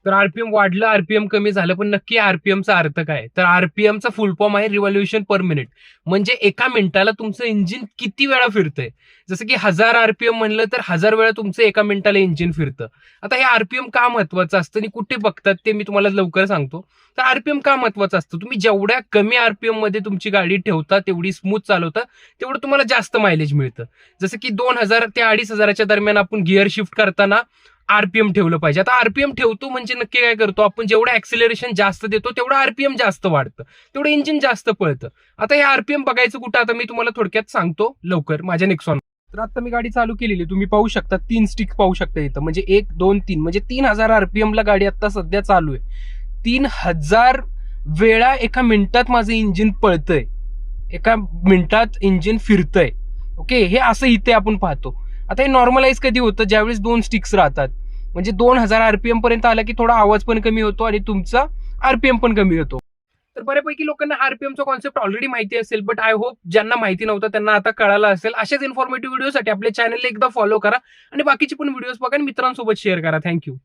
तर आरपीएम वाढलं, आरपीएम कमी झालं, पण नक्की आरपीएमचा अर्थ काय? तर आरपीएमचा फुल फॉर्म आहे रिव्हॉल्युशन पर मिनिट. म्हणजे एका मिनिटाला तुमचं इंजिन किती वेळा फिरतंय. जसं की 1000 आरपीएम म्हणलं तर 1000 वेळा तुमचं एका मिनिटाला इंजिन फिरतं. आता हे आरपीएम का महत्वाचं असतं आणि कुठे बघतात ते मी तुम्हाला लवकर सांगतो. तर आरपीएम का महत्वाचं असतं? तुम्ही जेवढ्या कमी आरपीएम मध्ये तुमची गाडी ठेवता, तेवढी स्मूथ चालवता, तेवढं तुम्हाला जास्त मायलेज मिळतं. जसं की 2000 ते 2500च्या दरम्यान आपण गिअर शिफ्ट करताना आरपीएम ठेवलं पाहिजे. आता आरपीएम ठेवतो म्हणजे नक्की काय करतो आपण, जेवढं ऍक्सिलरेशन जास्त देतो तेवढं आरपीएम जास्त वाढतं, तेवढं इंजिन जास्त पळतं. आता हे आरपीएम बघायचं कुठं, आता मी तुम्हाला थोडक्यात सांगतो लवकर माझ्या नेक्सॉन. तर आता मी गाडी चालू केलेली, तुम्ही पाहू शकता 3 स्टिक पाहू शकता इथं, म्हणजे 1 2 3 म्हणजे 3000 आरपीएम ला गाडी आता सध्या चालू आहे. 3000 वेळा एका मिनिटात माझं इंजिन पळतंय, एका मिनिटात इंजिन फिरतंय. ओके, हे असं इथे आपण पाहतो. आता हे नॉर्मलाइज कधी होतं, ज्यावेळेस 2 स्टिक्स राहतात, म्हणजे 2000 आरपीएम पर्यंत आला की थोडा आवाज पण कमी होतो आणि तुमचा आरपीएम पण कमी होतो. तर बऱ्यापैकी लोकांना आरपीएमचा कॉन्सेप्ट ऑलरेडी माहिती असेल, बट आय होप ज्यांना माहिती नव्हतं त्यांना आता कळालं असेल. अशाच इन्फॉर्मेटिव्ह व्हिडिओसाठी आपल्या चॅनलला एकदा फॉलो करा आणि बाकीचे पण व्हिडिओज बघा आणि मित्रांसोबत शेअर करा. थँक्यू.